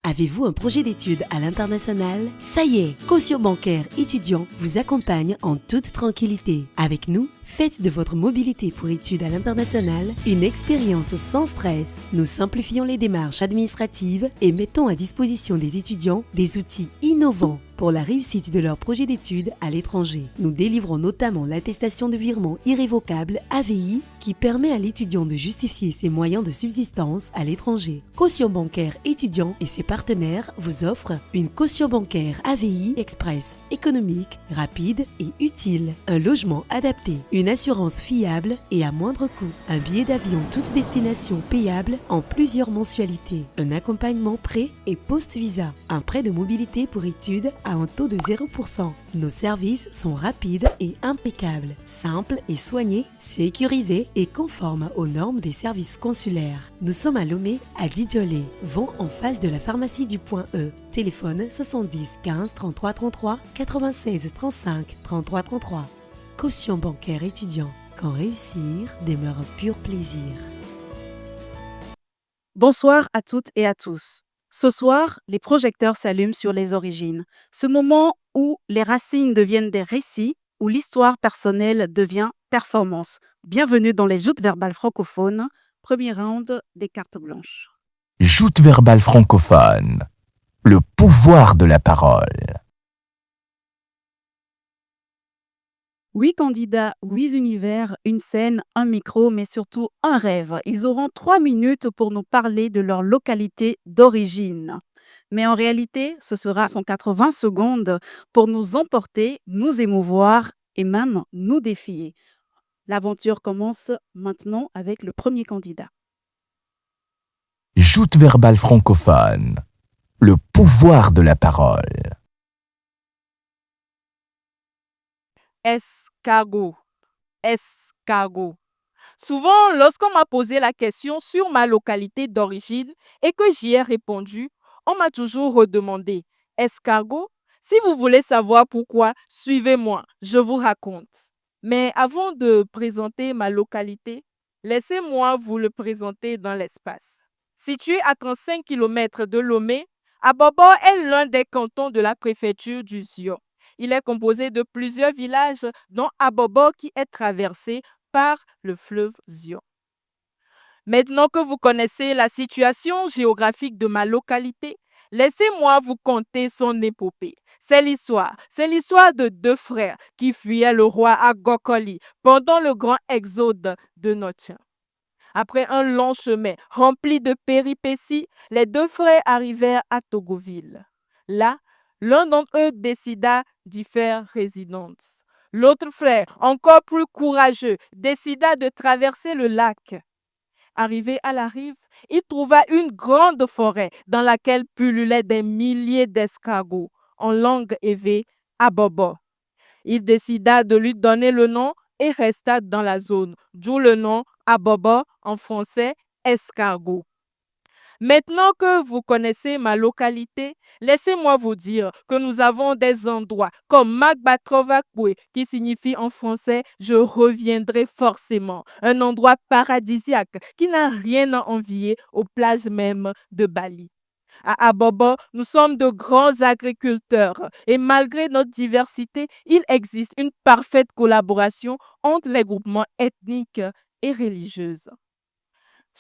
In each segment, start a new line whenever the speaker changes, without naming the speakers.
Avez-vous un projet d'études à l'international? Ça y est, Caution Bancaire Étudiant vous accompagne en toute tranquillité. Avec nous, faites de votre mobilité pour études à l'international une expérience sans stress. Nous simplifions les démarches administratives et mettons à disposition des étudiants des outils innovants pour la réussite de leur projet d'études à l'étranger. Nous délivrons notamment l'attestation de virement irrévocable AVI qui permet à l'étudiant de justifier ses moyens de subsistance à l'étranger. Caution Bancaire Étudiant et ses partenaires vous offrent une caution bancaire AVI Express, économique, rapide et utile, un logement adapté, une assurance fiable et à moindre coût, un billet d'avion toute destination payable en plusieurs mensualités, un accompagnement pré- et post-visa, un prêt de mobilité pour études à un taux de 0%. Nos services sont rapides et impeccables, simples et soignés, sécurisés et conformes aux normes des services consulaires. Nous sommes à Lomé, à Didiolé, vont en face de la pharmacie du Point E. Téléphone 70 15 33 33 96 35 33 33. Caution bancaire étudiant. Quand réussir demeure un pur plaisir.
Bonsoir à toutes et à tous. Ce soir, les projecteurs s'allument sur les origines, ce moment où les racines deviennent des récits, où l'histoire personnelle devient performance. Bienvenue dans les joutes verbales francophones, premier round des cartes blanches.
Joute verbale francophone. Le pouvoir de la parole.
8 candidats, 8 univers, une scène, un micro, mais surtout un rêve. Ils auront 3 minutes pour nous parler de leur localité d'origine. Mais en réalité, ce sera 180 secondes pour nous emporter, nous émouvoir et même nous défier. L'aventure commence maintenant avec le premier candidat.
Joute verbale francophone. Le pouvoir de la parole.
Escargot. Escargot. Souvent, lorsqu'on m'a posé la question sur ma localité d'origine et que j'y ai répondu, on m'a toujours redemandé escargot. Si vous voulez savoir pourquoi, suivez-moi, je vous raconte. Mais avant de présenter ma localité, laissez-moi vous le présenter dans l'espace. Situé à 35 km de Lomé, Abobo est l'un des cantons de la préfecture du Zion. Il est composé de plusieurs villages, dont Abobo qui est traversé par le fleuve Zion. Maintenant que vous connaissez la situation géographique de ma localité, laissez-moi vous conter son épopée. C'est l'histoire de deux frères qui fuyaient le roi Agokoli pendant le grand exode de Notien. Après un long chemin rempli de péripéties, les deux frères arrivèrent à Togoville. Là, l'un d'entre eux décida d'y faire résidence. L'autre frère, encore plus courageux, décida de traverser le lac. Arrivé à la rive, il trouva une grande forêt dans laquelle pullulaient des milliers d'escargots, en langue évé, abobo. Il décida de lui donner le nom et resta dans la zone, d'où le nom abobo en français, escargot. Maintenant que vous connaissez ma localité, laissez-moi vous dire que nous avons des endroits comme Magbatrovakwe qui signifie en français je reviendrai forcément. Un endroit paradisiaque qui n'a rien à envier aux plages même de Bali. À Abobo, nous sommes de grands agriculteurs et malgré notre diversité, il existe une parfaite collaboration entre les groupements ethniques et religieux.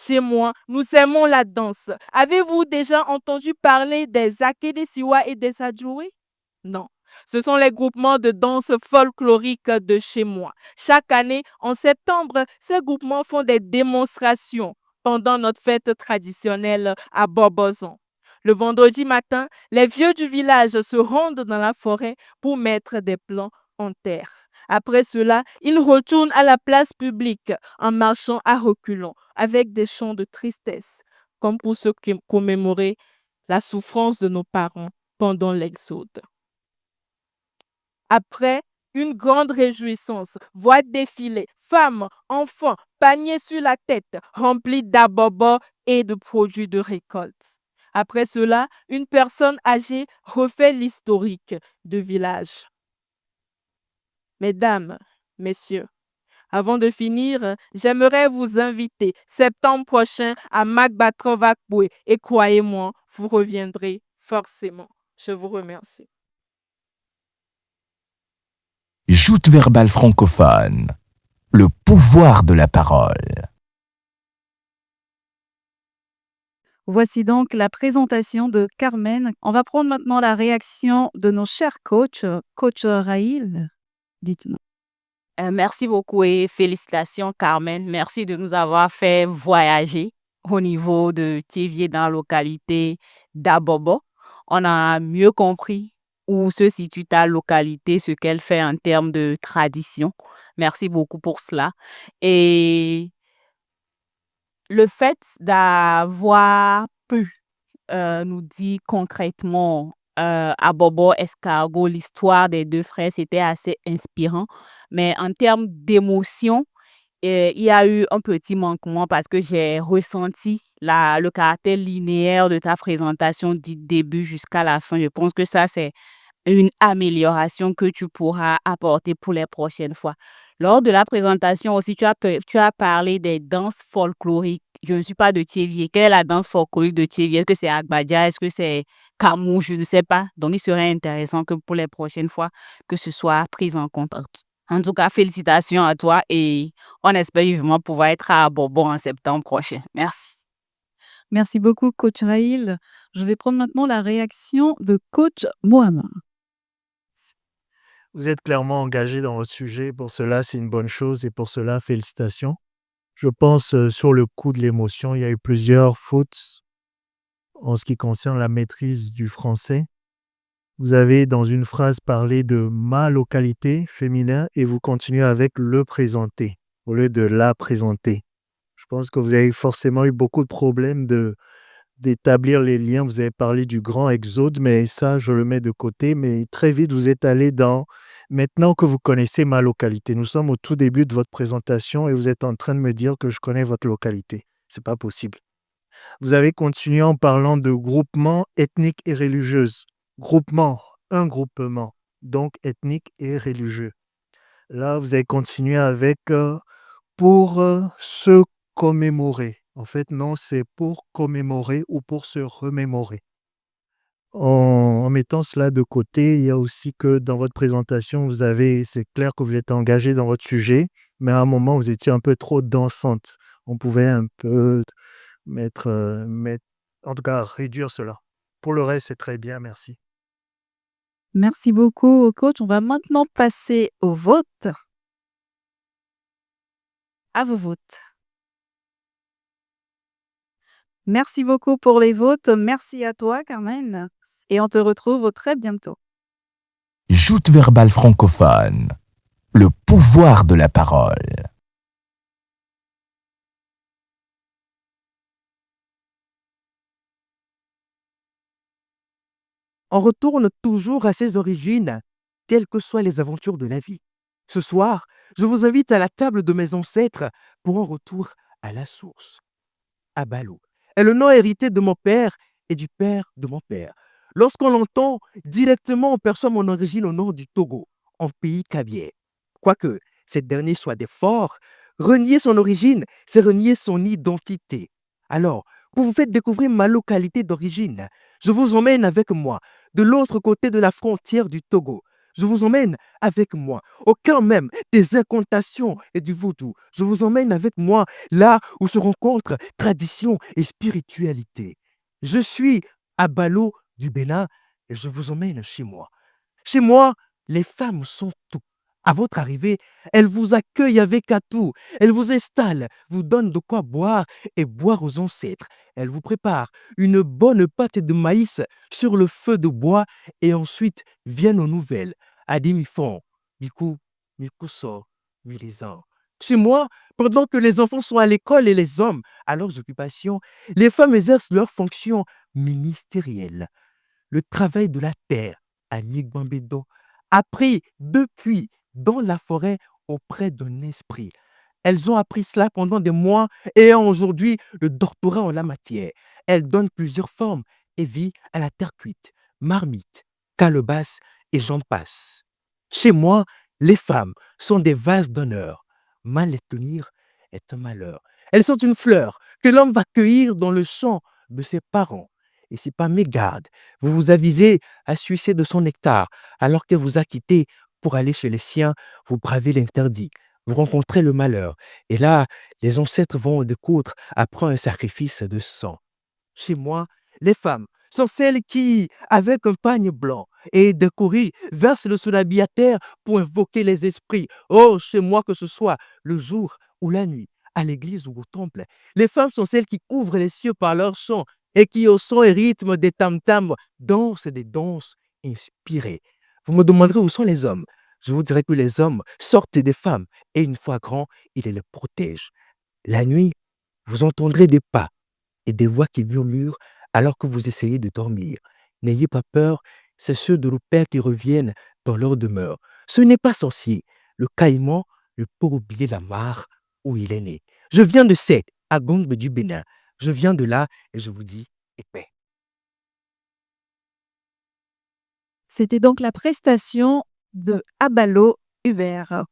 Chez moi, nous aimons la danse. Avez-vous déjà entendu parler des Akedesiwa et des Adjouri? Non. Ce sont les groupements de danse folklorique de chez moi. Chaque année, en septembre, ces groupements font des démonstrations pendant notre fête traditionnelle à Bobozon. Le vendredi matin, les vieux du village se rendent dans la forêt pour mettre des plants en terre. Après cela, ils retournent à la place publique en marchant à reculons avec des chants de tristesse, comme pour se commémorer la souffrance de nos parents pendant l'exode. Après, une grande réjouissance, voit défiler femmes, enfants, paniers sur la tête, remplis d'abobo et de produits de récolte. Après cela, une personne âgée refait l'historique du village. Mesdames, messieurs, Avant de finir, j'aimerais vous inviter septembre prochain à Magbatrovakboué et croyez-moi, vous reviendrez forcément. Je vous remercie.
Joute verbale francophone. Le pouvoir de la parole.
Voici donc la présentation de Carmen. On va prendre maintenant la réaction de nos chers coachs. Coach Raïl, dites-nous.
Merci beaucoup et félicitations, Carmen. Merci de nous avoir fait voyager au niveau de Thiévier dans la localité d'Abobo. On a mieux compris où se situe ta localité, ce qu'elle fait en termes de tradition. Merci beaucoup pour cela. Et le fait d'avoir pu nous dire concrètement à Bobo Escargot l'histoire des deux frères, c'était assez inspirant. Mais en termes d'émotion, il y a eu un petit manquement parce que j'ai ressenti le caractère linéaire de ta présentation du début jusqu'à la fin. Je pense que ça, c'est une amélioration que tu pourras apporter pour les prochaines fois. Lors de la présentation aussi, tu as parlé des danses folkloriques. Je ne suis pas de Thiévier. Quelle est la danse folklorique de Thiévier? Est-ce que c'est Agbadia? Est-ce que c'est Kamou? Je ne sais pas. Donc, il serait intéressant que pour les prochaines fois, que ce soit pris en compte. En tout cas, félicitations à toi et on espère vivement pouvoir être à Bobo en septembre prochain. Merci.
Merci beaucoup, coach Raïl. Je vais prendre maintenant la réaction de coach Mohamed.
Vous êtes clairement engagé dans votre sujet. Pour cela, c'est une bonne chose et pour cela, félicitations. Je pense sur le coup de l'émotion, il y a eu plusieurs fautes en ce qui concerne la maîtrise du français. Vous avez dans une phrase parlé de ma localité féminin et vous continuez avec le présenter au lieu de la présenter. Je pense que vous avez forcément eu beaucoup de problèmes d'établir les liens. Vous avez parlé du grand exode, mais ça, je le mets de côté. Mais très vite, vous êtes allé dans maintenant que vous connaissez ma localité. Nous sommes au tout début de votre présentation et vous êtes en train de me dire que je connais votre localité. C'est pas possible. Vous avez continué en parlant de groupement ethnique et religieuse. Groupement, un groupement, donc ethnique et religieux. Là, vous avez continué avec pour se commémorer. En fait, non, c'est pour commémorer ou pour se remémorer. En mettant cela de côté, il y a aussi que dans votre présentation, c'est clair que vous êtes engagé dans votre sujet, mais à un moment, vous étiez un peu trop dansante. On pouvait un peu en tout cas, réduire cela. Pour le reste, c'est très bien, merci.
Merci beaucoup, coach. On va maintenant passer au vote. À vos votes. Merci beaucoup pour les votes. Merci à toi, Carmen. Et on te retrouve très bientôt.
Joute verbale francophone. Le pouvoir de la parole.
On retourne toujours à ses origines, quelles que soient les aventures de la vie. Ce soir, je vous invite à la table de mes ancêtres pour un retour à la source. Abalo est le nom hérité de mon père et du père de mon père. Lorsqu'on l'entend, directement on perçoit mon origine au nord du Togo, en pays cabier. Quoique cette dernier soit des forts, renier son origine, c'est renier son identité. Alors, pour vous faire découvrir ma localité d'origine, je vous emmène avec moi de l'autre côté de la frontière du Togo. Je vous emmène avec moi au cœur même des incantations et du vaudou. Je vous emmène avec moi là où se rencontrent tradition et spiritualité. Je suis à Balo du Bénin et je vous emmène chez moi. Chez moi, les femmes sont tout. À votre arrivée, elles vous accueillent avec atout. Elles vous installent, vous donnent de quoi boire et boire aux ancêtres. Elles vous préparent une bonne pâte de maïs sur le feu de bois et ensuite viennent aux nouvelles. Adimifon, Miku, Mikuso, Milizan. Chez moi, pendant que les enfants sont à l'école et les hommes à leurs occupations, les femmes exercent leurs fonctions ministérielles. Le travail de la terre, à Nigbambedo, appris depuis dans la forêt auprès d'un esprit. Elles ont appris cela pendant des mois et ont aujourd'hui le doctorat en la matière. Elles donnent plusieurs formes et vie à la terre cuite, marmite, calebasse et j'en passe. Chez moi, les femmes sont des vases d'honneur. Mal les tenir est un malheur. Elles sont une fleur que l'homme va cueillir dans le champ de ses parents. Et si par mégarde, vous vous avisez à sucer de son nectar, alors que vous a quitté pour aller chez les siens, vous bravez l'interdit, vous rencontrez le malheur. Et là, les ancêtres vont découdre après un sacrifice de sang. Chez moi, les femmes sont celles qui, avec un pagne blanc et des courriers, versent le soulabi à terre pour invoquer les esprits. Oh, chez moi, que ce soit le jour ou la nuit, à l'église ou au temple, les femmes sont celles qui ouvrent les cieux par leur chant et qui, au son et rythme des tam-tams, dansent des danses inspirées. Vous me demanderez où sont les hommes. Je vous dirai que les hommes sortent des femmes et une fois grands, ils les protègent. La nuit, vous entendrez des pas et des voix qui murmurent alors que vous essayez de dormir. N'ayez pas peur, c'est ceux de nos pères qui reviennent dans leur demeure. Ce n'est pas sorcier. Le caïman ne peut oublier la mare où il est né. Je viens de Sète, à Gombe du Bénin. Je viens de là et je vous dis épais.
C'était donc la prestation de Abalo Hubert.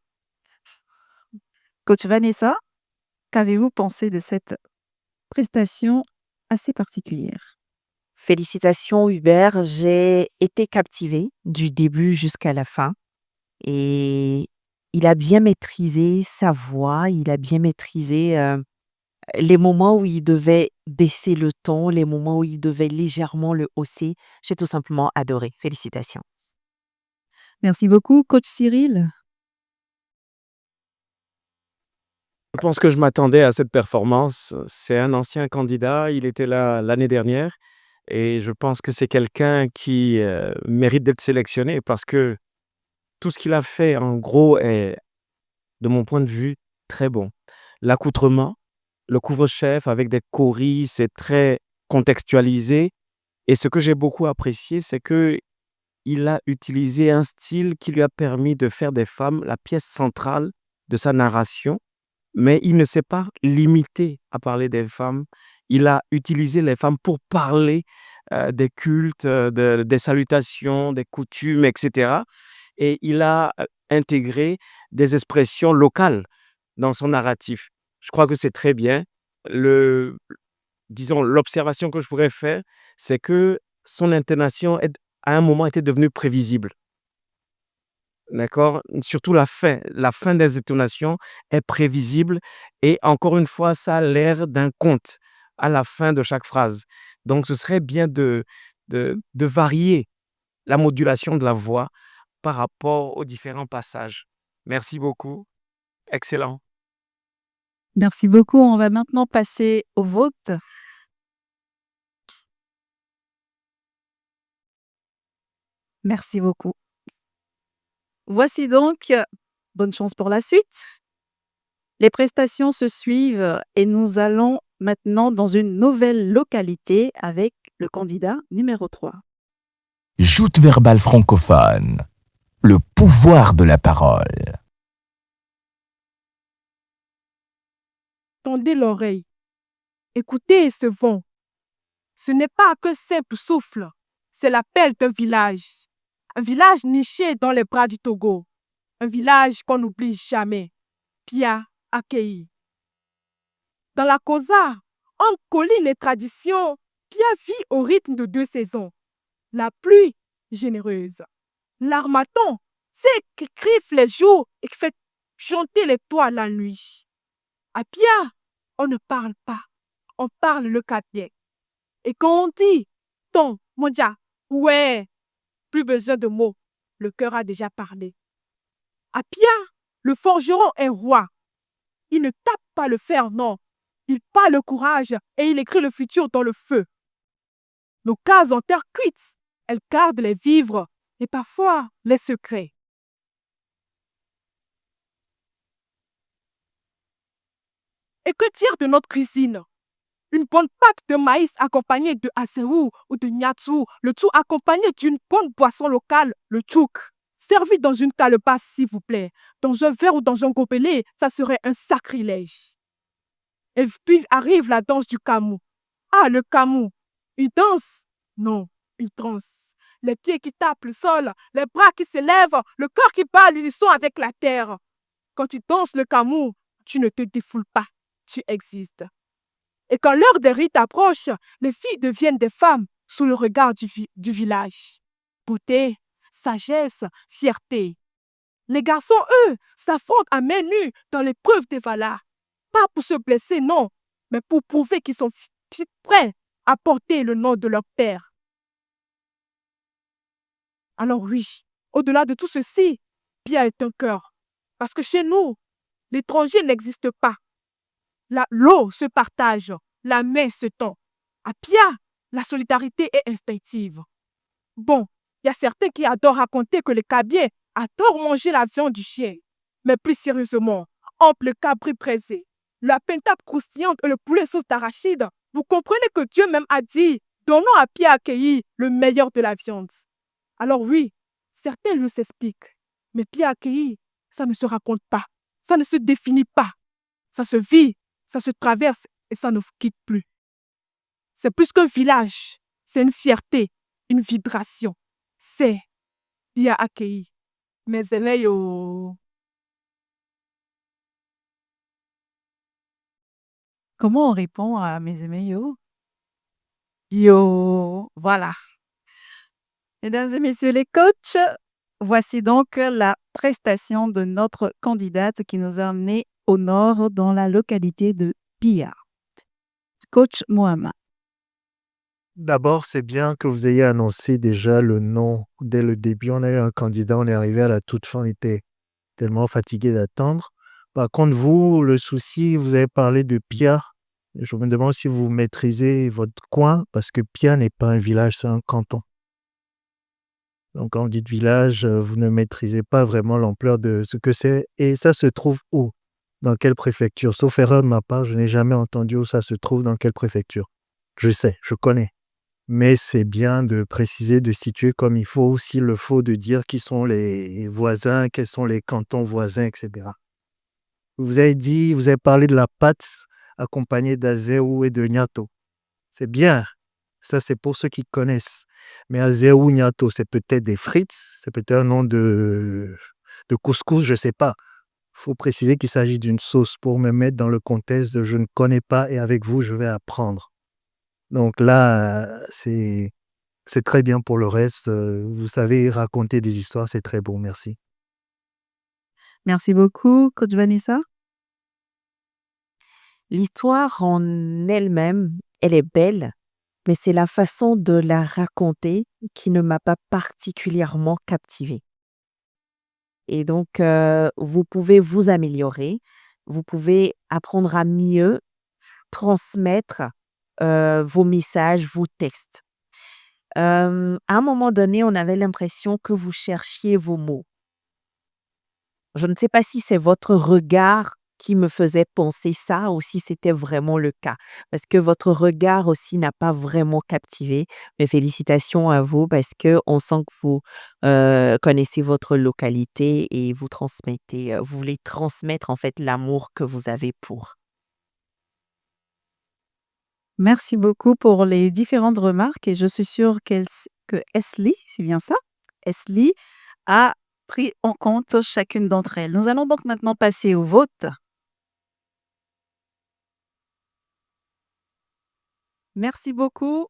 Coach Vanessa, qu'avez-vous pensé de cette prestation assez particulière?
Félicitations Hubert, j'ai été captivée du début jusqu'à la fin et il a bien maîtrisé sa voix, il a bien maîtrisé les moments où il devait baisser le ton, les moments où il devait légèrement le hausser. J'ai tout simplement adoré. Félicitations.
Merci beaucoup, coach Cyril.
Je pense que je m'attendais à cette performance. C'est un ancien candidat, il était là l'année dernière et je pense que c'est quelqu'un qui mérite d'être sélectionné parce que tout ce qu'il a fait en gros est, de mon point de vue, très bon. L'accoutrement, le couvre-chef avec des choris, c'est très contextualisé et ce que j'ai beaucoup apprécié, c'est que il a utilisé un style qui lui a permis de faire des femmes la pièce centrale de sa narration. Mais il ne s'est pas limité à parler des femmes. Il a utilisé les femmes pour parler des cultes, des salutations, des coutumes, etc. Et il a intégré des expressions locales dans son narratif. Je crois que c'est très bien. Disons, l'observation que je pourrais faire, c'est que son intonation, à un moment, était devenue prévisible. D'accord? Surtout la fin des intonations est prévisible et encore une fois, ça a l'air d'un conte à la fin de chaque phrase. Donc, ce serait bien de varier la modulation de la voix par rapport aux différents passages. Merci beaucoup. Excellent.
Merci beaucoup. On va maintenant passer au vote. Merci beaucoup. Voici donc, bonne chance pour la suite. Les prestations se suivent et nous allons maintenant dans une nouvelle localité avec le candidat numéro 3.
Joute verbale francophone. Le pouvoir de la parole.
Tendez l'oreille. Écoutez ce vent. Ce n'est pas que simple souffle, c'est l'appel d'un village. Un village niché dans les bras du Togo. Un village qu'on n'oublie jamais. Pia Akei. Dans la Kosa, entre collines et traditions, Pia vit au rythme de 2 saisons. La pluie généreuse. L'armaton, c'est qui crifle les jours et qui fait chanter les toits la nuit. À Pia, on ne parle pas, on parle le capier. Et quand on dit ton, mondia, ouais, plus besoin de mots, le cœur a déjà parlé. À Pia, le forgeron est roi. Il ne tape pas le fer, non. Il parle le courage et il écrit le futur dans le feu. Nos cases en terre cuite, elles gardent les vivres et parfois les secrets. Et que dire de notre cuisine? Une bonne pâte de maïs accompagnée de asewu ou de nyatsu, le tout accompagné d'une bonne boisson locale, le tchouk. Servi dans une calebasse, s'il vous plaît. Dans un verre ou dans un gobelet, ça serait un sacrilège. Et puis arrive la danse du camou. Ah, le camou. Il danse? Non, il danse. Les pieds qui tapent le sol, les bras qui s'élèvent, le cœur qui bat l'unisson avec la terre. Quand tu danses le kamu, tu ne te défoules pas, tu existes. Et quand l'heure des rites approche, les filles deviennent des femmes sous le regard du village. Beauté, sagesse, fierté. Les garçons, eux, s'affrontent à main nue dans l'épreuve des valas. Pas pour se blesser, non, mais pour prouver qu'ils sont prêts à porter le nom de leur père. Alors oui, au-delà de tout ceci, Pia est un cœur. Parce que chez nous, l'étranger n'existe pas. L'eau se partage, la main se tend. À Pia, la solidarité est instinctive. Bon, il y a certains qui adorent raconter que les Kabyles adorent manger la viande du chien. Mais plus sérieusement, entre le cabri braisé, la pintade croustillante et le poulet sauce d'arachide, vous comprenez que Dieu même a dit « Donnons à Pia accueilli le meilleur de la viande ». Alors oui, certains le s'expliquent. Mais Pia accueilli, ça ne se raconte pas. Ça ne se définit pas. Ça se vit, ça se traverse et ça ne vous quitte plus. C'est plus qu'un village. C'est une fierté, une vibration. C'est Pia accueilli. Mais elle est
Comment on répond à mes amis yo? Yo, voilà. Mesdames et messieurs les coachs, voici donc la prestation de notre candidate qui nous a amenés au nord dans la localité de Pia. Coach Mohamed.
D'abord, c'est bien que vous ayez annoncé déjà le nom dès le début. On a eu un candidat, on est arrivé à la toute fin, on était tellement fatigué d'attendre. Par contre, vous, le souci, vous avez parlé de Pia. Je me demande si vous maîtrisez votre coin, parce que Pia n'est pas un village, c'est un canton. Donc, quand vous dites village, vous ne maîtrisez pas vraiment l'ampleur de ce que c'est. Et ça se trouve où? Dans quelle préfecture? Sauf erreur de ma part, je n'ai jamais entendu où ça se trouve, dans quelle préfecture. Je sais, je connais. Mais c'est bien de préciser, de situer comme il faut, s'il le faut, de dire qui sont les voisins, quels sont les cantons voisins, etc. Vous avez parlé de la pâte accompagnée d'azéou et de gnato. C'est bien. Ça, c'est pour ceux qui connaissent. Mais azéou, gnato, c'est peut-être des frites, c'est peut-être un nom de couscous, je ne sais pas. Il faut préciser qu'il s'agit d'une sauce pour me mettre dans le contexte de je ne connais pas et avec vous, je vais apprendre. Donc là, c'est très bien pour le reste. Vous savez raconter des histoires, c'est très bon. Merci.
Merci beaucoup, coach Vanessa.
L'histoire en elle-même, elle est belle, mais c'est la façon de la raconter qui ne m'a pas particulièrement captivée. Et donc, vous pouvez vous améliorer, vous pouvez apprendre à mieux transmettre vos messages, vos textes. À un moment donné, on avait l'impression que vous cherchiez vos mots. Je ne sais pas si c'est votre regard qui me faisait penser ça ou si c'était vraiment le cas. Parce que votre regard aussi n'a pas vraiment captivé. Mais félicitations à vous parce qu'on sent que vous connaissez votre localité et vous transmettez, vous voulez transmettre en fait l'amour que vous avez pour.
Merci beaucoup pour les différentes remarques et je suis sûre que Esli, c'est bien ça, Esli a pris en compte chacune d'entre elles. Nous allons donc maintenant passer au vote. Merci beaucoup.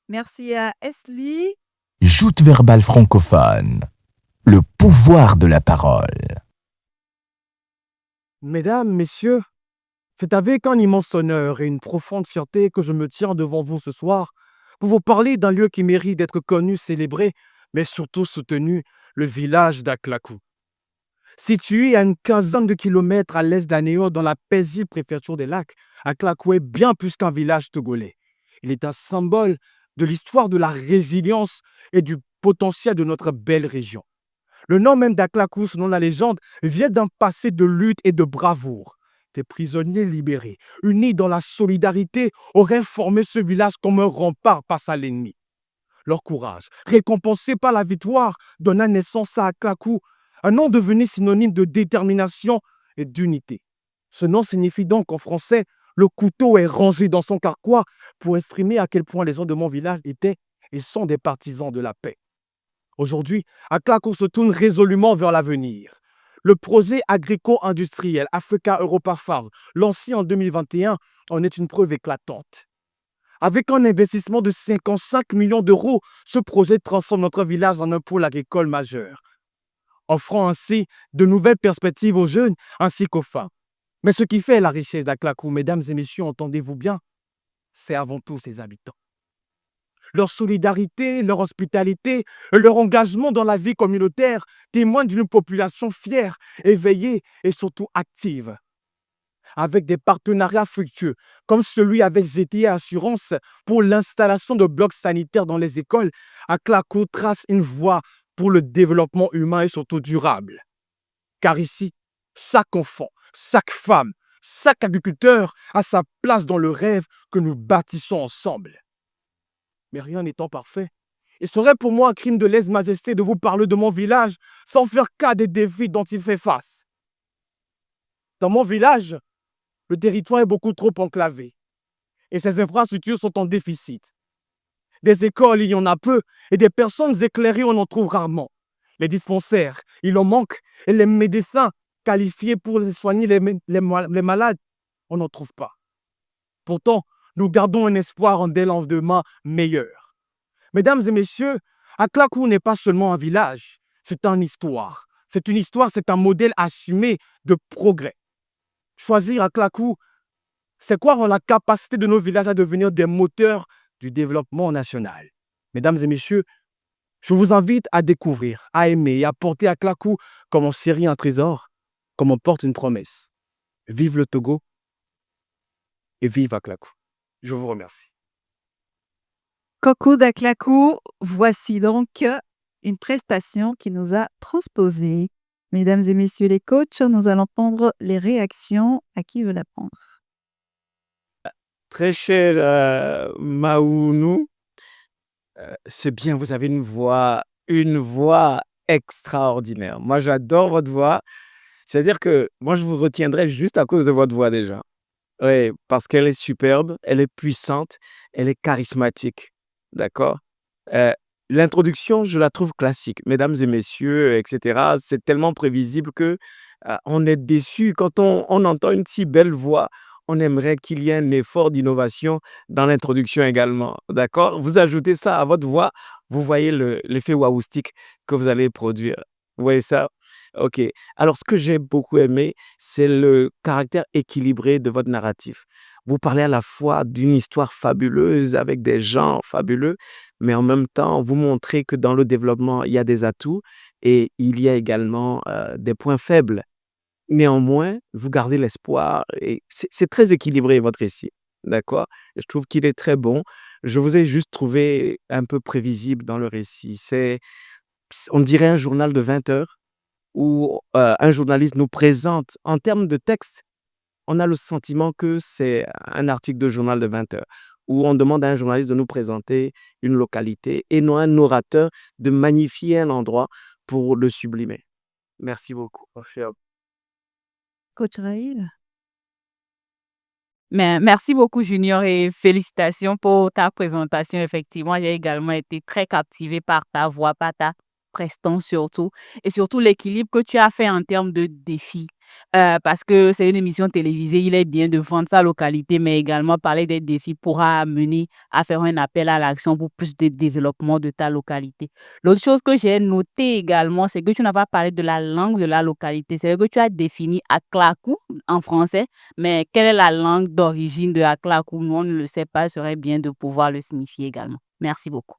Merci à Esli.
Joute verbale francophone. Le pouvoir de la parole.
Mesdames, Messieurs, c'est avec un immense honneur et une profonde fierté que je me tiens devant vous ce soir pour vous parler d'un lieu qui mérite d'être connu, célébré, mais surtout soutenu, le village d'Aklakou. Situé à une quinzaine de kilomètres à l'est d'Anéo dans la paisible préfecture des Lacs, Aklakou est bien plus qu'un village togolais. Il est un symbole de l'histoire de la résilience et du potentiel de notre belle région. Le nom même d'Aklakou, selon la légende, vient d'un passé de lutte et de bravoure. Des prisonniers libérés, unis dans la solidarité, auraient formé ce village comme un rempart face à l'ennemi. Leur courage, récompensé par la victoire, donna naissance à Aklakou, un nom devenu synonyme de détermination et d'unité. Ce nom signifie donc en français « le couteau est rangé dans son carquois » pour exprimer à quel point les gens de mon village étaient et sont des partisans de la paix. Aujourd'hui, Aklakou se tourne résolument vers l'avenir. Le projet agrico-industriel Africa Europa Farm, lancé en 2021, en est une preuve éclatante. Avec un investissement de 55 millions d'euros, ce projet transforme notre village en un pôle agricole majeur, offrant ainsi de nouvelles perspectives aux jeunes ainsi qu'aux femmes. Mais ce qui fait la richesse d'Aklakou, mesdames et messieurs, entendez-vous bien, c'est avant tout ses habitants. Leur solidarité, leur hospitalité, leur engagement dans la vie communautaire témoignent d'une population fière, éveillée et surtout active. Avec des partenariats fructueux, comme celui avec GTA Assurance pour l'installation de blocs sanitaires dans les écoles, Aklakou trace une voie pour le développement humain et surtout durable. Car ici, chaque enfant, chaque femme, chaque agriculteur a sa place dans le rêve que nous bâtissons ensemble. Mais rien n'étant parfait, il serait pour moi un crime de lèse-majesté de vous parler de mon village sans faire cas des défis dont il fait face. Dans mon village, le territoire est beaucoup trop enclavé et ses infrastructures sont en déficit. Des écoles, il y en a peu et des personnes éclairées, on en trouve rarement. Les dispensaires, il en manque et les médecins qualifiés pour soigner les malades, on n'en trouve pas. Pourtant, nous gardons un espoir en des lendemains meilleurs. Mesdames et messieurs, Aklakou n'est pas seulement un village, c'est une histoire. C'est une histoire, c'est un modèle assumé de progrès. Choisir Aklakou, c'est croire en la capacité de nos villages à devenir des moteurs du développement national. Mesdames et messieurs, je vous invite à découvrir, à aimer et à porter Aklakou comme on chérit un trésor, comme on porte une promesse. Vive le Togo et vive Aklakou. Je vous remercie.
Coucou d'Aklakou, voici donc une prestation qui nous a transposé. Mesdames et messieurs les coachs, nous allons prendre les réactions. À qui veut la prendre?
Très cher Maounou, c'est bien, vous avez une voix extraordinaire. Moi, j'adore votre voix. C'est-à-dire que moi, je vous retiendrai juste à cause de votre voix déjà. Oui, parce qu'elle est superbe, elle est puissante, elle est charismatique. D'accord? Euh, L'introduction, je la trouve classique. Mesdames et messieurs, etc. C'est tellement prévisible que on est déçu quand on entend une si belle voix. On aimerait qu'il y ait un effort d'innovation dans l'introduction également. D'accord? Vous ajoutez ça à votre voix, vous voyez l'effet waoustique que vous allez produire. Vous voyez ça? Ok. Alors, ce que j'ai beaucoup aimé, c'est le caractère équilibré de votre narratif. Vous parlez à la fois d'une histoire fabuleuse avec des gens fabuleux, mais en même temps, vous montrez que dans le développement, il y a des atouts et il y a également des points faibles. Néanmoins, vous gardez l'espoir et c'est très équilibré votre récit. D'accord? Je trouve qu'il est très bon. Je vous ai juste trouvé un peu prévisible dans le récit. On dirait un journal de 20 heures où un journaliste nous présente en termes de texte, on a le sentiment que c'est un article de journal de 20 heures, où on demande à un journaliste de nous présenter une localité et non un orateur de magnifier un endroit pour le sublimer. Merci beaucoup.
Coach Raïl?
Mais merci beaucoup, Junior, et félicitations pour ta présentation. Effectivement, j'ai également été très captivée par ta voix, par ta prestance surtout, et surtout l'équilibre que tu as fait en termes de défis. Parce que c'est une émission télévisée, il est bien de vendre sa localité, mais également parler des défis pourra amener à faire un appel à l'action pour plus de développement de ta localité. L'autre chose que j'ai noté également, c'est que tu n'as pas parlé de la langue de la localité. C'est que tu as défini Aklakou en français, mais quelle est la langue d'origine de Aklakou? Nous, on ne le sait pas, ce serait bien de pouvoir le signifier également. Merci beaucoup.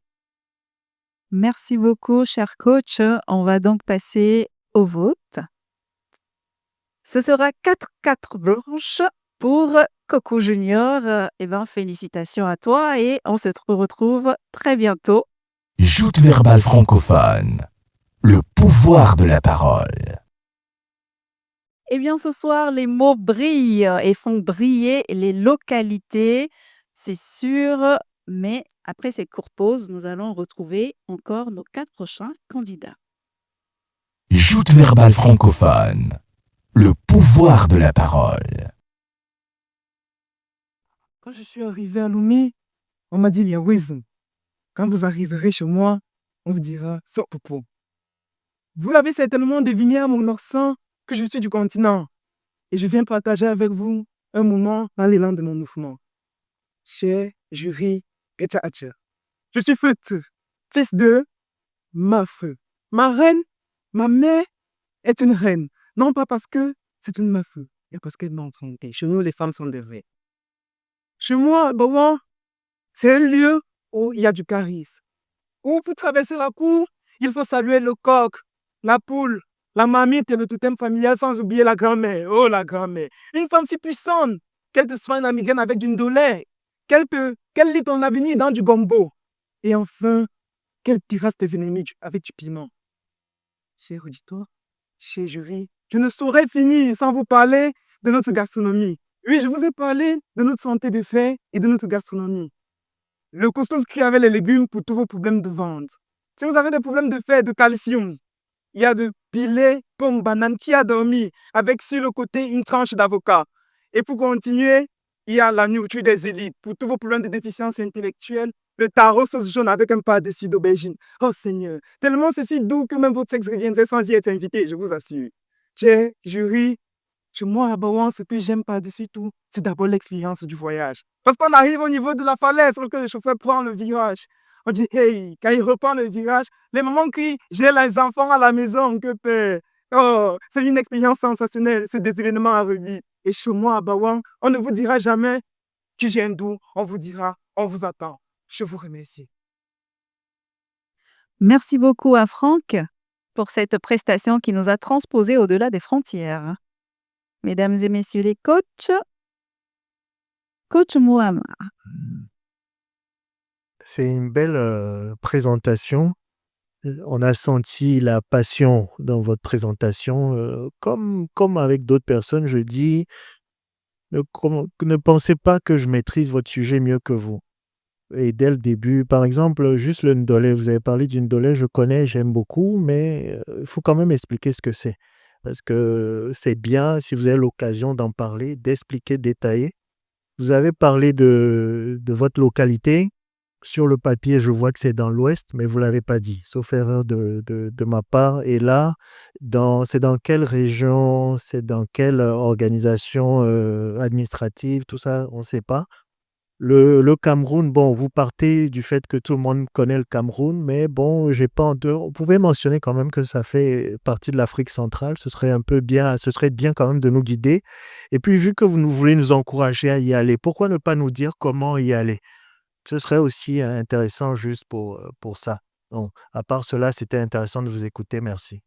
Merci beaucoup, cher coach. On va donc passer au vote. Ce sera 4-4 blanches pour Coco Junior. Félicitations à toi et on se retrouve très bientôt.
Joute verbale francophone. Le pouvoir de la parole.
Ce soir, les mots brillent et font briller les localités, c'est sûr. Mais après cette courte pause, nous allons retrouver encore nos 4 prochains candidats.
Joute verbale francophone. Le pouvoir de la parole.
Quand je suis arrivé à Lomé, on m'a dit, il y a Wizm. Quand vous arriverez chez moi, on vous dira, Sopopo. Vous l'avez certainement deviné à mon accent, que je suis du continent et je viens partager avec vous un moment dans l'élan de mon mouvement. Cher jury Getchahatcher, je suis fils de meuf. Ma reine, ma mère est une reine. Non pas parce que c'est une meuf, mais parce qu'elle m'a enfanté. Chez nous, les femmes sont des vraies. Chez moi, Bawa, c'est un lieu où il y a du charisme. Où pour traverser la cour, il faut saluer le coq, la poule, la marmite et le totem familial sans oublier la grand-mère. Oh, la grand-mère. Une femme si puissante qu'elle te soigne la migraine avec d'une douleur, qu'elle lit ton avenir dans du gombo. Et enfin, qu'elle terrasse tes ennemis avec du piment. Cher auditoire, cher jury, je ne saurais finir sans vous parler de notre gastronomie. Oui, je vous ai parlé de notre santé de fer et de notre gastronomie. Le couscous cuit avec les légumes pour tous vos problèmes de ventre. Si vous avez des problèmes de fer, de calcium, il y a de pilé, pomme, banane qui a dormi avec sur le côté une tranche d'avocat. Et pour continuer, il y a la nourriture des élites pour tous vos problèmes de déficience intellectuelle. Le taro sauce jaune avec un par-dessus d'aubergine. Oh Seigneur, tellement c'est si doux que même votre sexe reviendrait sans y être invité, je vous assure. J'ai, jury, chez moi à Bawan, ce que j'aime par-dessus tout, c'est d'abord l'expérience du voyage. Parce qu'on arrive au niveau de la falaise, lorsque le chauffeur prend le virage. On dit, hey, quand il reprend le virage, les mamans crient, j'ai les enfants à la maison, que peur. Oh, c'est une expérience sensationnelle, c'est des événements à revivre. Et chez moi à Bawan, on ne vous dira jamais que j'ai un doux, on vous dira, on vous attend. Je vous remercie.
Merci beaucoup à Franck pour cette prestation qui nous a transposés au-delà des frontières. Mesdames et messieurs les coachs, coach Mohamed.
C'est une belle présentation. On a senti la passion dans votre présentation. Comme avec d'autres personnes, je dis, ne pensez pas que je maîtrise votre sujet mieux que vous. Et dès le début, par exemple, juste le ndolé, vous avez parlé du ndolé, je connais, j'aime beaucoup, mais il faut quand même expliquer ce que c'est. Parce que c'est bien, si vous avez l'occasion d'en parler, d'expliquer, détailler. Vous avez parlé de votre localité. Sur le papier, je vois que c'est dans l'Ouest, mais vous ne l'avez pas dit, sauf erreur de ma part. Et là, c'est dans quelle région, c'est dans quelle organisation administrative, tout ça, on ne sait pas. Le Cameroun, bon, vous partez du fait que tout le monde connaît le Cameroun, mais bon, j'ai pas en dehors. Vous pouvez mentionner quand même que ça fait partie de l'Afrique centrale. Ce serait bien quand même de nous guider. Et puis, vu que voulez nous encourager à y aller, pourquoi ne pas nous dire comment y aller? Ce serait aussi intéressant juste pour ça. Donc, à part cela, c'était intéressant de vous écouter. Merci.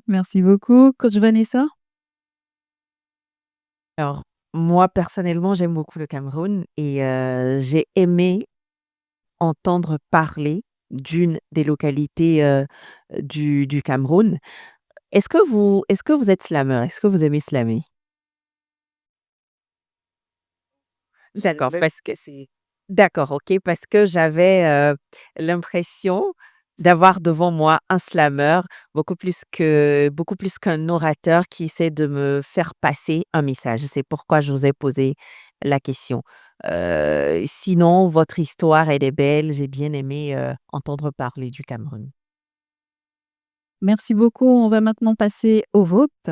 Merci beaucoup, coach Vanessa.
Alors, moi, personnellement, j'aime beaucoup le Cameroun et j'ai aimé entendre parler d'une des localités du Cameroun. Est-ce que vous êtes slameur? Est-ce que vous aimez slammer? D'accord, parce que d'accord, OK, parce que j'avais l'impression d'avoir devant moi un slameur beaucoup plus qu'un orateur qui essaie de me faire passer un message. C'est pourquoi je vous ai posé la question. Sinon, votre histoire, elle est belle. J'ai bien aimé entendre parler du Cameroun.
Merci beaucoup. On va maintenant passer au vote.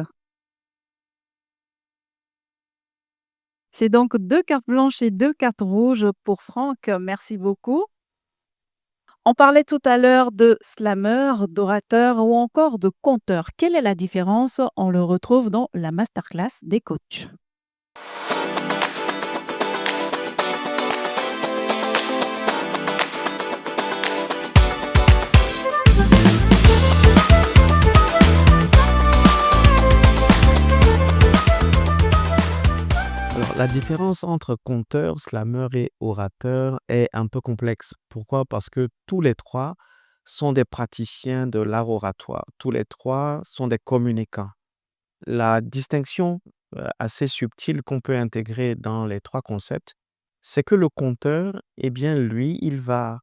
C'est donc 2 cartes blanches et 2 cartes rouges pour Franck. Merci beaucoup. On parlait tout à l'heure de slammer, d'orateur ou encore de conteur. Quelle est la différence? On le retrouve dans la masterclass des coachs.
Alors, la différence entre conteur, slameur et orateur est un peu complexe. Pourquoi? Parce que tous les trois sont des praticiens de l'art oratoire. Tous les trois sont des communicants. La distinction assez subtile qu'on peut intégrer dans les trois concepts, c'est que le conteur, eh bien, lui, il va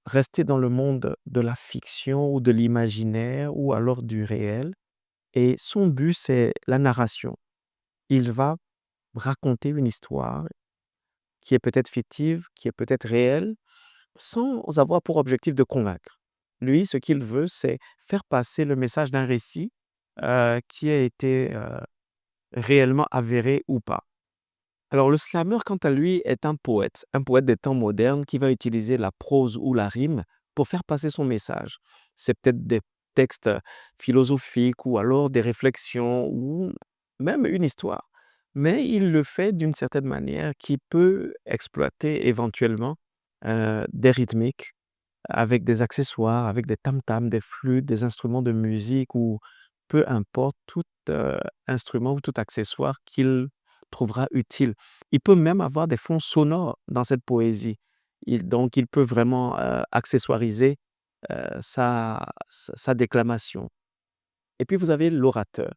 rester dans le monde de la fiction ou de l'imaginaire ou alors du réel. Et son but, c'est la narration. Il va raconter une histoire qui est peut-être fictive, qui est peut-être réelle, sans avoir pour objectif de convaincre. Lui, ce qu'il veut, c'est faire passer le message d'un récit qui a été réellement avérée ou pas. Alors, le slammer, quant à lui, est un poète des temps modernes qui va utiliser la prose ou la rime pour faire passer son message. C'est peut-être des textes philosophiques ou alors des réflexions ou même une histoire. Mais il le fait d'une certaine manière qui peut exploiter éventuellement des rythmiques avec des accessoires, avec des tam-tams, des flûtes, des instruments de musique ou peu importe, tout instrument ou tout accessoire qu'il trouvera utile. Il peut même avoir des fonds sonores dans cette poésie. Donc, il peut vraiment accessoiriser sa déclamation. Et puis, vous avez l'orateur.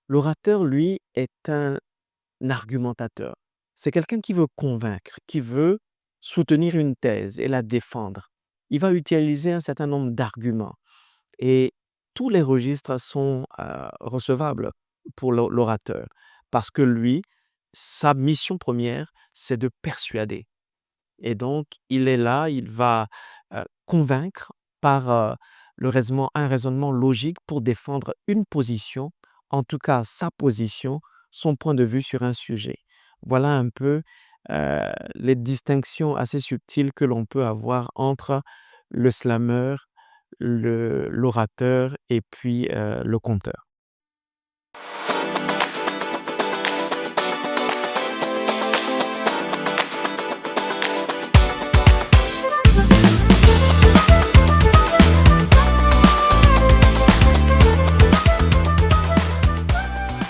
L'orateur, lui, est un argumentateur. C'est quelqu'un qui veut convaincre, qui veut soutenir une thèse et la défendre. Il va utiliser un certain nombre d'arguments. Et tous les registres sont recevables pour l'orateur. Parce que lui, sa mission première, c'est de persuader. Et donc, il est là, il va convaincre par un raisonnement logique pour défendre une position, en tout cas sa position, son point de vue sur un sujet. Voilà un peu les distinctions assez subtiles que l'on peut avoir entre le slammer, l'orateur et puis le conteur.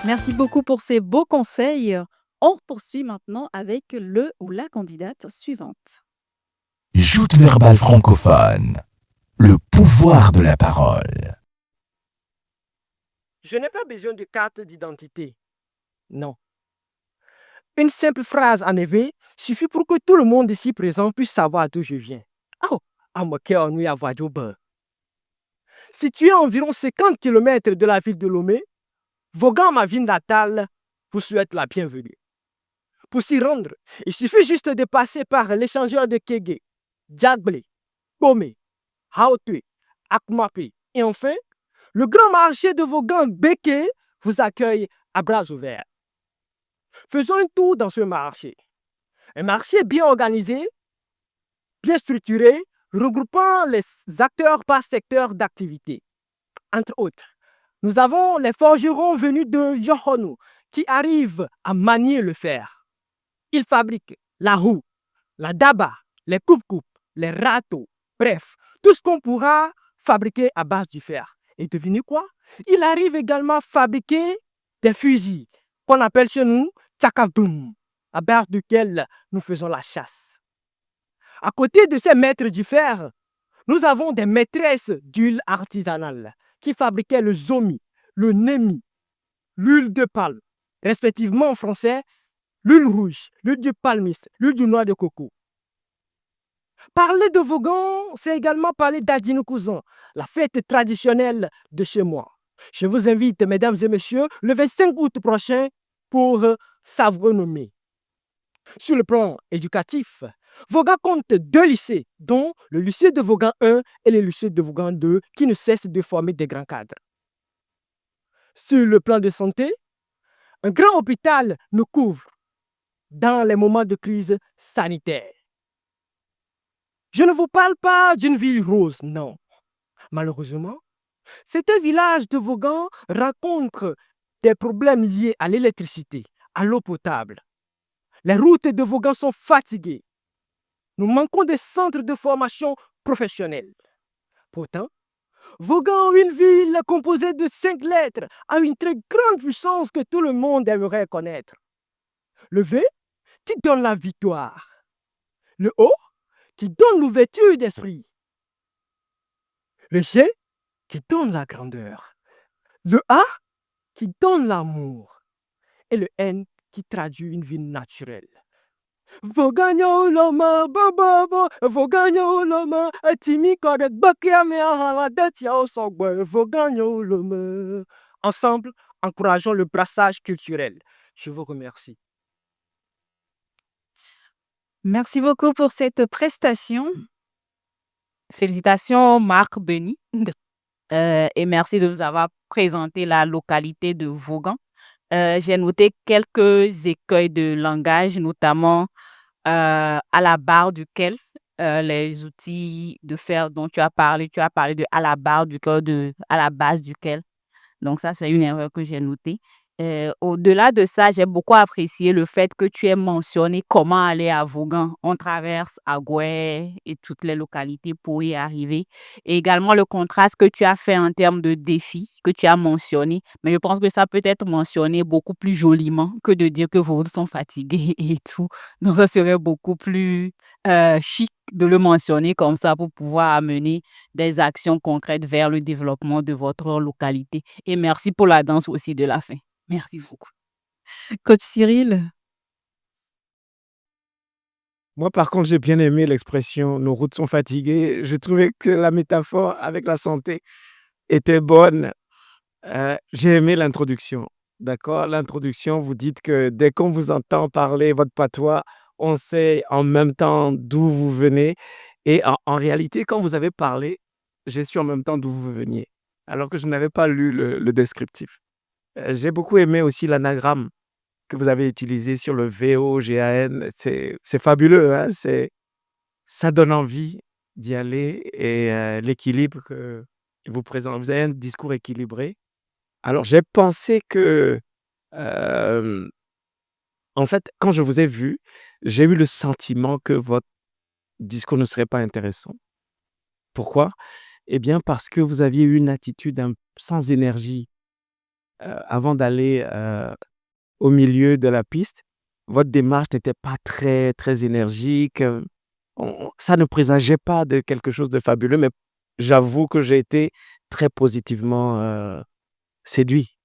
Merci beaucoup pour ces beaux conseils. On poursuit maintenant avec le ou la candidate suivante.
Joute verbale francophone. Le pouvoir de la parole.
Je n'ai pas besoin de carte d'identité. Non. Une simple phrase en effet suffit pour que tout le monde ici présent puisse savoir d'où je viens. Oh, Amokeonui Avoadjobe. Situé à environ 50 km de la ville de Lomé, Vaughan, ma ville natale, vous souhaite la bienvenue. Pour s'y rendre, il suffit juste de passer par l'échangeur de Kégué, Djagblé, Bomé, Haotue, Akmapi et enfin, le grand marché de Vaughan Béké vous accueille à bras ouverts. Faisons un tour dans ce marché. Un marché bien organisé, bien structuré, regroupant les acteurs par secteur d'activité. Entre autres, nous avons les forgerons venus de Yohonou qui arrivent à manier le fer. Ils fabriquent la roue, la daba, les coupe-coupes, les râteaux, bref, tout ce qu'on pourra fabriquer à base du fer. Et devinez quoi? Il arrive également à fabriquer des fusils qu'on appelle chez nous tchakaboum, à base duquel nous faisons la chasse. À côté de ces maîtres du fer, nous avons des maîtresses d'huile artisanale qui fabriquaient le zomi, le nemi, l'huile de palme, respectivement en français, l'huile rouge, l'huile du palmis, l'huile du noix de coco. Parler de Vaughan, c'est également parler d'Adjinoukousan, la fête traditionnelle de chez moi. Je vous invite, mesdames et messieurs, le 25 août prochain pour s'agronomer. Sur le plan éducatif, Vaughan compte 2 lycées, dont le lycée de Vaughan 1 et le lycée de Vaughan 2, qui ne cessent de former des grands cadres. Sur le plan de santé, un grand hôpital nous couvre dans les moments de crise sanitaire. Je ne vous parle pas d'une ville rose, non. Malheureusement, certains villages de Vaughan rencontrent des problèmes liés à l'électricité, à l'eau potable. Les routes de Vaughan sont fatiguées. Nous manquons des centres de formation professionnelle. Pourtant, Vaughan, une ville composée de 5 lettres, a une très grande puissance que tout le monde aimerait connaître. Le V qui donne la victoire. Le O qui donne l'ouverture d'esprit. Le G qui donne la grandeur. Le A qui donne l'amour. Et le N qui traduit une vie naturelle. Vogagno loma bababo, vogagno loma, atimi kodet bakiame ahala detia sogwe, vogagno loma. Ensemble, encourageons le brassage culturel. Je vous remercie.
Merci beaucoup pour cette prestation.
Félicitations, Marc Beni. et merci de nous avoir présenté la localité de Vaughan. J'ai noté quelques écueils de langage, notamment à la barre duquel les outils de faire dont tu as parlé de à la barre duquel, de à la base duquel. Donc ça, c'est une erreur que j'ai notée. Au-delà de ça, j'ai beaucoup apprécié le fait que tu aies mentionné comment aller à Vaughan. On traverse Agoué et toutes les localités pour y arriver. Et également le contraste que tu as fait en termes de défis que tu as mentionné. Mais je pense que ça peut être mentionné beaucoup plus joliment que de dire que vos routes sont fatiguées et tout. Donc ça serait beaucoup plus chic de le mentionner comme ça pour pouvoir amener des actions concrètes vers le développement de votre localité. Et merci pour la danse aussi de la fin. Merci beaucoup. Coach Cyril,
Moi, par contre, j'ai bien aimé l'expression «nos routes sont fatiguées». J'ai trouvé que la métaphore avec la santé était bonne. J'ai aimé l'introduction, d'accord? L'introduction, vous dites que dès qu'on vous entend parler votre patois, on sait en même temps d'où vous venez et en réalité, quand vous avez parlé, j'ai su en même temps d'où vous veniez, alors que je n'avais pas lu le descriptif. J'ai beaucoup aimé aussi l'anagramme que vous avez utilisé sur le VOGAN. C'est fabuleux, hein? Ça donne envie d'y aller et l'équilibre que vous présentez. Vous avez un discours équilibré. Alors, j'ai pensé que, hem, en fait, quand je vous ai vu, j'ai eu le sentiment que votre discours ne serait pas intéressant. Pourquoi? Eh bien, parce que vous aviez eu une attitude sans énergie, avant d'aller, au milieu de la piste. Votre démarche n'était pas très, très énergique, ça ne présageait pas de quelque chose de fabuleux, mais j'avoue que j'ai été très positivement, séduit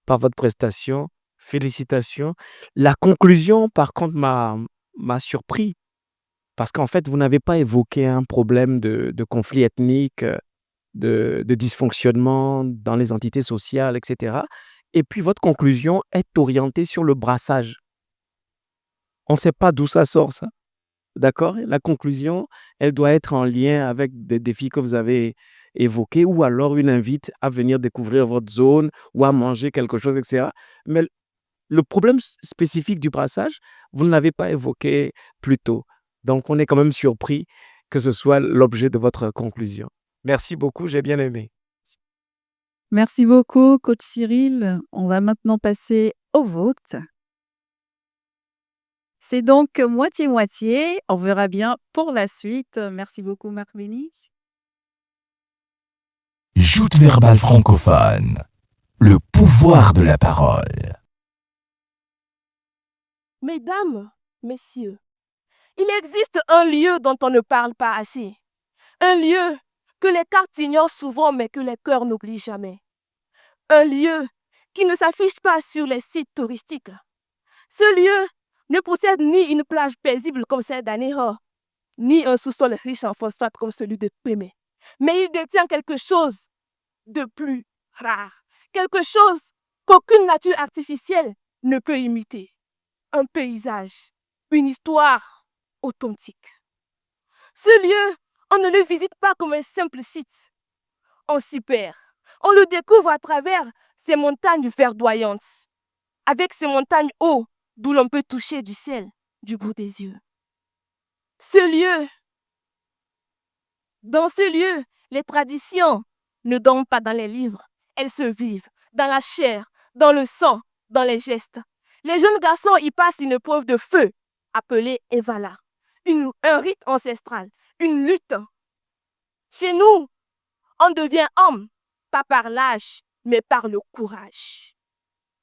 par votre prestation. Félicitations. La conclusion, par contre, m'a surpris parce qu'en fait, vous n'avez pas évoqué un problème de conflit ethnique, de dysfonctionnement dans les entités sociales et cetera et puis votre conclusion est orientée sur le brassage. On ne sait pas d'où ça sort ça, d'accord? La conclusion, elle doit être en lien avec des défis que vous avez évoqués ou alors une invite à venir découvrir votre zone ou à manger quelque chose et cetera. Mais le problème spécifique du brassage, vous ne l'avez pas évoqué plus tôt. Donc, on est quand même surpris que ce soit l'objet de votre conclusion. Merci beaucoup, j'ai bien aimé.
merci beaucoup, Coach Cyril. On va maintenant passer au vote. C'est donc moitié-moitié. On verra bien pour la suite. Merci beaucoup, Marc Béni.
Joute verbale francophone. Le pouvoir de la parole.
Mesdames, messieurs, il existe un lieu dont on ne parle pas assez. Un lieu que les cartes ignorent souvent mais que les cœurs n'oublient jamais. Un lieu qui ne s'affiche pas sur les sites touristiques. Ce lieu ne possède ni une plage paisible comme celle d'Aného, ni un sous-sol riche en phosphate comme celui de Pémé. Mais il détient quelque chose de plus rare, quelque chose qu'aucune nature artificielle ne peut imiter. Un paysage, une histoire authentique. Ce lieu, on ne le visite pas comme un simple site. On s'y perd. On le découvre à travers ces montagnes verdoyantes, avec ces montagnes hauts d'où l'on peut toucher du ciel du bout des yeux. Dans ce lieu, les traditions ne dorment pas dans les livres. Elles se vivent dans la chair, dans le sang, dans les gestes. Les jeunes garçons y passent une épreuve de feu, appelée Evala. Un rite ancestral, une lutte. Chez nous, on devient homme, pas par l'âge, mais par le courage.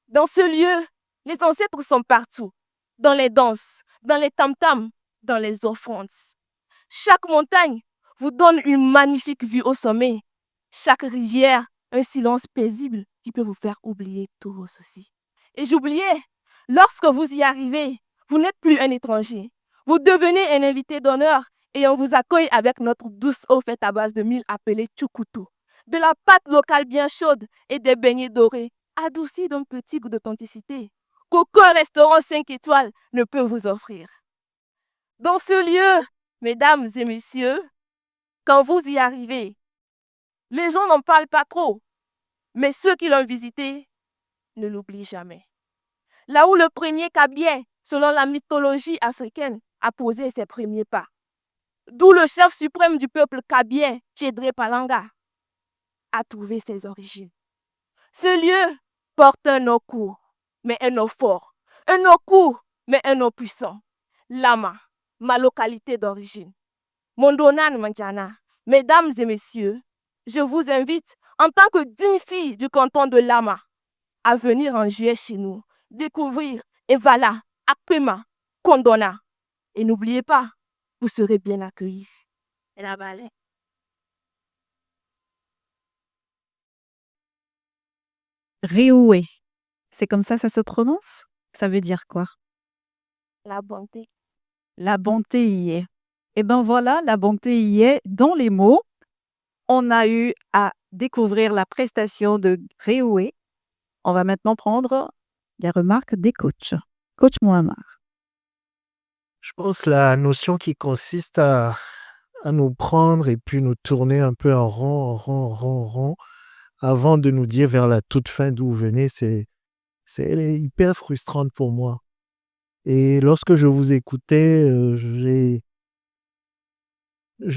Dans ce lieu, les ancêtres sont partout, dans les danses, dans les tam-tams, dans les offrandes. Chaque montagne vous donne une magnifique vue au sommet. Chaque rivière, un silence paisible qui peut vous faire oublier tous vos soucis. Et j'oubliais, lorsque vous y arrivez, vous n'êtes plus un étranger. Vous devenez un invité d'honneur et on vous accueille avec notre douce eau faite à base de mil appelée tchoukoutou, de la pâte locale bien chaude et des beignets dorés, adoucis d'un petit goût d'authenticité qu'aucun restaurant 5 étoiles ne peut vous offrir. Dans ce lieu, mesdames et messieurs, quand vous y arrivez, Les gens n'en parlent pas trop, mais ceux qui l'ont visité ne l'oublient jamais. Là où le premier Kabien, selon la mythologie africaine, a posé ses premiers pas. D'où le chef suprême du peuple Kabien, Tchédré Palanga, a trouvé ses origines. Ce lieu porte un nom court, mais un nom fort. Un nom court, mais un nom puissant. Lama, ma localité d'origine. Mondonan Manjana. Mesdames et messieurs, je vous invite, en tant que digne fille du canton de Lama, à venir en juillet chez nous, découvrir Evala, Akpema, Kondona. Et n'oubliez pas, vous serez bien accueillis. Et la balai.
Réoué. C'est comme ça se prononce? Ça veut dire quoi?
La bonté.
La bonté y est. Eh bien voilà, la bonté y est dans les mots. On a eu à découvrir la prestation de Réoué. On va maintenant prendre les remarques des coachs. Coach Mohammar.
Je pense la notion qui consiste à nous prendre et puis nous tourner un peu en rond, avant de nous dire vers la toute fin d'où vous venez, elle est hyper frustrante pour moi. Et lorsque je vous écoutais, je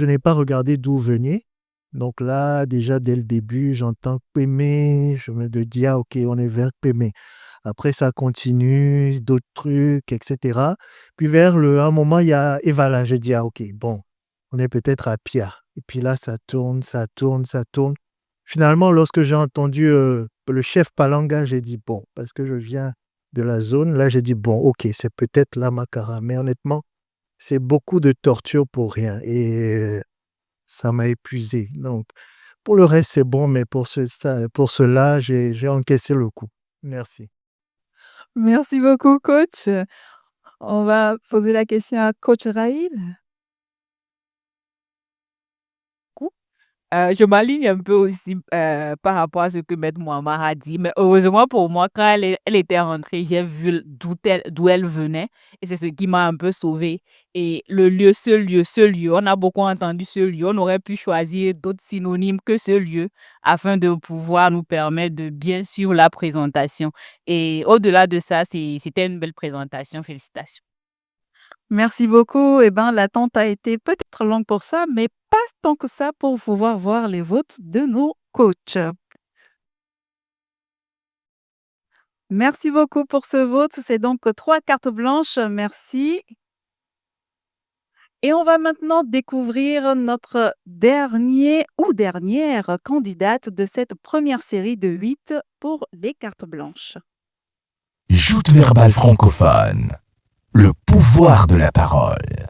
n'ai pas regardé d'où vous veniez. Donc là, déjà, dès le début, j'entends Pémé, je me dis, ah ok, on est vers Pémé. Après, ça continue, d'autres trucs, etc. Puis vers un moment, il y a Evala. J'ai dit, ah ok, bon, on est peut-être à Pia. Et puis là, ça tourne. Finalement, lorsque j'ai entendu le chef Palanga, j'ai dit, bon, parce que je viens de la zone, là, j'ai dit, bon, ok, c'est peut-être la Makara. Mais honnêtement, c'est beaucoup de torture pour rien. Et ça m'a épuisé. Donc, pour le reste, c'est bon, mais pour cela, j'ai encaissé le coup. Merci.
Merci beaucoup, coach. On va poser la question à coach Raïl.
Je m'aligne un peu aussi par rapport à ce que Maître Mohammar a dit, mais heureusement pour moi, quand elle était rentrée, j'ai vu d'où elle venait et c'est ce qui m'a un peu sauvée. Et ce lieu, on a beaucoup entendu ce lieu, on aurait pu choisir d'autres synonymes que ce lieu afin de pouvoir nous permettre de bien suivre la présentation. Et au-delà de ça, c'était une belle présentation, félicitations.
Merci beaucoup. Eh bien, l'attente a été peut-être longue pour ça, mais pas tant que ça pour pouvoir voir les votes de nos coachs. Merci beaucoup pour ce vote. C'est donc 3 cartes blanches. Merci. Et on va maintenant découvrir notre dernier ou dernière candidate de cette première série de 8 pour les cartes blanches.
Joute verbale francophone. Le pouvoir de la parole.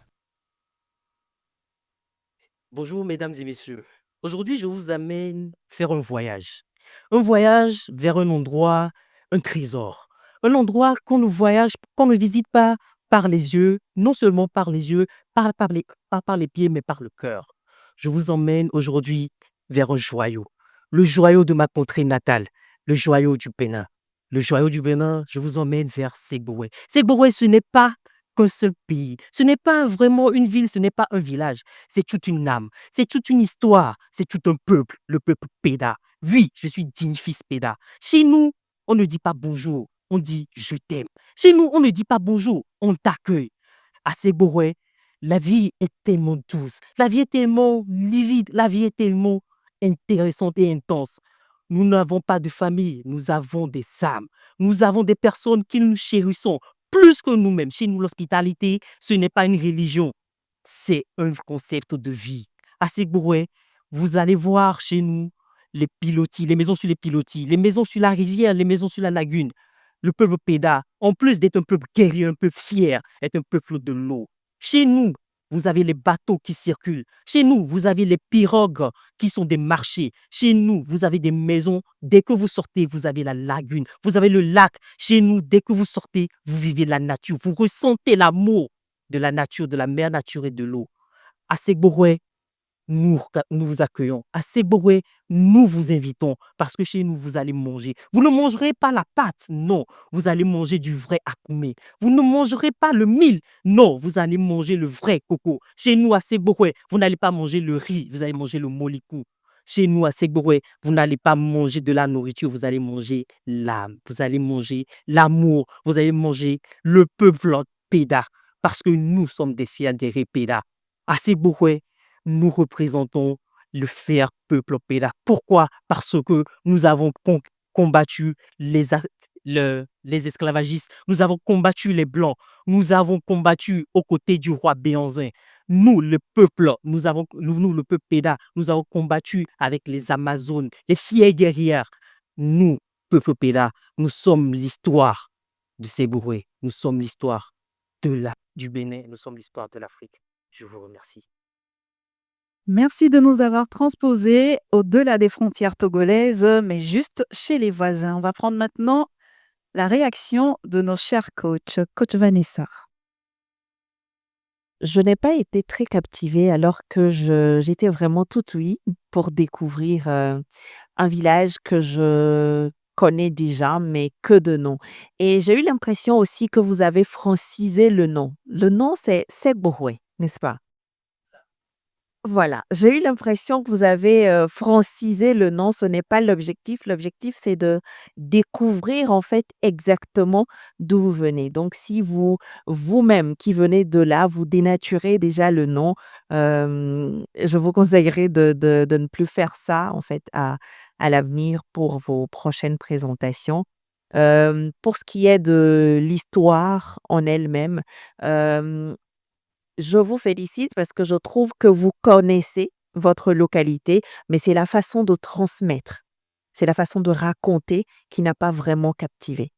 Bonjour mesdames et messieurs. Aujourd'hui, je vous amène faire un voyage. Un voyage vers un endroit, un trésor. Un endroit qu'on ne visite pas par les yeux, non seulement par les yeux, pas par les pieds, mais par le cœur. Je vous emmène aujourd'hui vers un joyau. Le joyau de ma contrée natale, le joyau du Bénin. Le joyau du Bénin, je vous emmène vers Ségboé. Ségboé, ce n'est pas qu'un seul pays. Ce n'est pas vraiment une ville, ce n'est pas un village. C'est toute une âme, c'est toute une histoire, c'est tout un peuple, le peuple Péda. Oui, je suis digne fils Péda. Chez nous, on ne dit pas bonjour, on dit je t'aime. Chez nous, on ne dit pas bonjour, on t'accueille. À Ségboé, la vie est tellement douce, la vie est tellement livide, la vie est tellement intéressante et intense. Nous n'avons pas de famille, nous avons des âmes. Nous avons des personnes qui nous chérissons plus que nous-mêmes. Chez nous, l'hospitalité, ce n'est pas une religion, c'est un concept de vie. À Ségboé, vous allez voir chez nous les pilotis, les maisons sur les pilotis, les maisons sur la rivière, les maisons sur la lagune. Le peuple Péda, en plus d'être un peuple guerrier, un peuple fier, est un peuple de l'eau. Chez nous, vous avez les bateaux qui circulent. Chez nous, vous avez les pirogues qui sont des marchés. Chez nous, vous avez des maisons. Dès que vous sortez, vous avez la lagune. Vous avez le lac. Chez nous, dès que vous sortez, vous vivez la nature. Vous ressentez l'amour de la nature, de la mère nature et de l'eau. À Ségboé, nous vous accueillons. À Ségboé, nous vous invitons parce que chez nous, vous allez manger. Vous ne mangerez pas la pâte, non. Vous allez manger du vrai akoumé. Vous ne mangerez pas le mil, non. Vous allez manger le vrai coco. Chez nous, à Ségboé, vous n'allez pas manger le riz, vous allez manger le molikou. Chez nous, à Segboué, vous n'allez pas manger de la nourriture, vous allez manger l'âme, vous allez manger l'amour, vous allez manger le peuple Péda, parce que nous sommes des Siadéré Péda. À Segboué, nous représentons le fier peuple Péda. Pourquoi? Parce que nous avons combattu les esclavagistes, nous avons combattu les Blancs, nous avons combattu aux côtés du roi Béanzin. Nous, le peuple, nous, le peuple Péda, nous avons combattu avec les Amazones, les filles guerrières. Nous, peuple Péda, nous sommes l'histoire de Segboué, nous sommes l'histoire du Bénin, nous sommes l'histoire de l'Afrique. Je vous remercie.
Merci de nous avoir transposés au-delà des frontières togolaises, mais juste chez les voisins. On va prendre maintenant la réaction de nos chers coachs. Coach Vanessa.
Je n'ai pas été très captivée alors que j'étais vraiment toute ouïe pour découvrir un village que je connais déjà, mais que de nom. Et j'ai eu l'impression aussi que vous avez francisé le nom. Le nom, c'est Segboué, n'est-ce pas? Voilà, j'ai eu l'impression que vous avez francisé le nom, ce n'est pas l'objectif. L'objectif, c'est de découvrir en fait exactement d'où vous venez. Donc, si vous-même qui venez de là, vous dénaturez déjà le nom, je vous conseillerais de ne plus faire ça en fait à l'avenir pour vos prochaines présentations. Pour ce qui est de l'histoire en elle-même, je vous félicite parce que je trouve que vous connaissez votre localité, mais c'est la façon de transmettre, c'est la façon de raconter qui n'a pas vraiment captivé.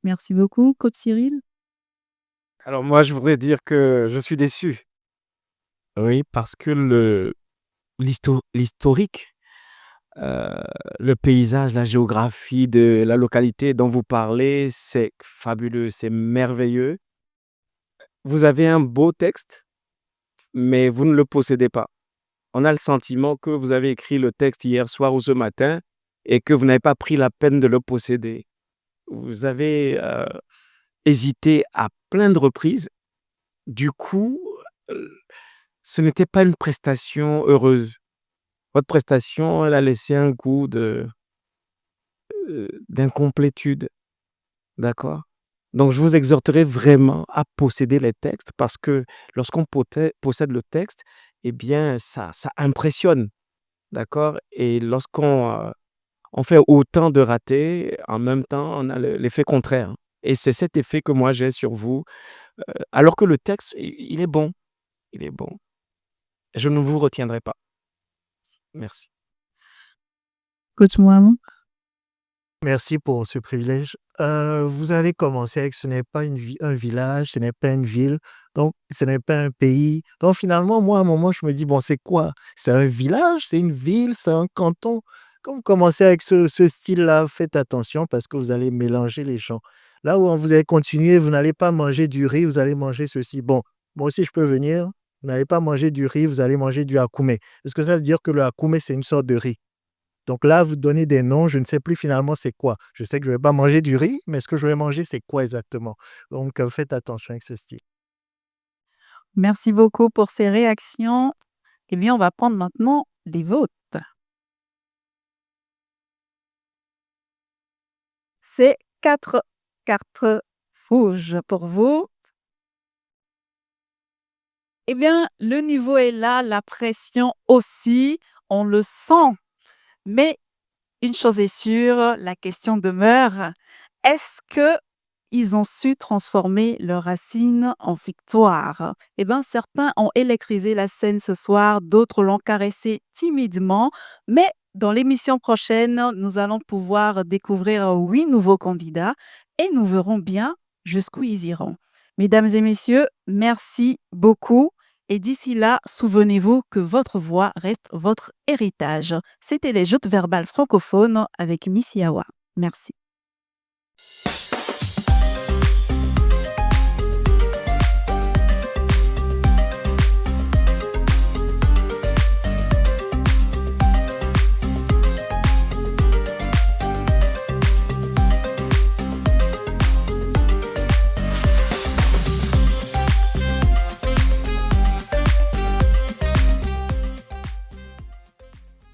Merci beaucoup, coach Cyril.
Alors moi, je voudrais dire que je suis déçu. Oui, parce que l'historique, le paysage, la géographie de la localité dont vous parlez, c'est fabuleux, c'est merveilleux. Vous avez un beau texte, mais vous ne le possédez pas. On a le sentiment que vous avez écrit le texte hier soir ou ce matin et que vous n'avez pas pris la peine de le posséder. Vous avez hésité à plein de reprises. Du coup, ce n'était pas une prestation heureuse. Votre prestation, elle a laissé un goût d'incomplétude. D'accord? Donc, je vous exhorterai vraiment à posséder les textes parce que lorsqu'on possède le texte, eh bien, ça impressionne. D'accord? Et lorsqu'on on fait autant de ratés, en même temps, on a l'effet contraire. Et c'est cet effet que moi j'ai sur vous. Alors que le texte, il est bon. Il est bon. Je ne vous retiendrai pas. Merci.
Coach Mohamed.
Merci pour ce privilège. Vous avez commencé avec ce n'est pas un village, ce n'est pas une ville, donc ce n'est pas un pays. Donc finalement, moi, à un moment, je me dis, bon, c'est quoi? C'est un village, c'est une ville, c'est un canton. Quand vous commencez avec ce style-là, faites attention parce que vous allez mélanger les gens. Là où vous allez continuer, vous n'allez pas manger du riz, vous allez manger ceci. Bon, moi aussi, je peux venir. Vous n'allez pas manger du riz, vous allez manger du hakoumé. Est-ce que ça veut dire que le hakoumé, c'est une sorte de riz? Donc là, vous donnez des noms, je ne sais plus finalement c'est quoi. Je sais que je ne vais pas manger du riz, mais ce que je vais manger, c'est quoi exactement? Donc faites attention avec ce style.
Merci beaucoup pour ces réactions. Eh bien, on va prendre maintenant les votes. C'est 4 cartes rouges pour vous. Eh bien, le niveau est là, la pression aussi, on le sent. Mais une chose est sûre, la question demeure, est-ce qu'ils ont su transformer leurs racines en victoire? Eh bien, certains ont électrisé la scène ce soir, d'autres l'ont caressé timidement, mais dans l'émission prochaine, nous allons pouvoir découvrir 8 nouveaux candidats et nous verrons bien jusqu'où ils iront. Mesdames et messieurs, merci beaucoup. Et d'ici là, souvenez-vous que votre voix reste votre héritage. C'était les joutes verbales francophones avec Miss Yawa. Merci.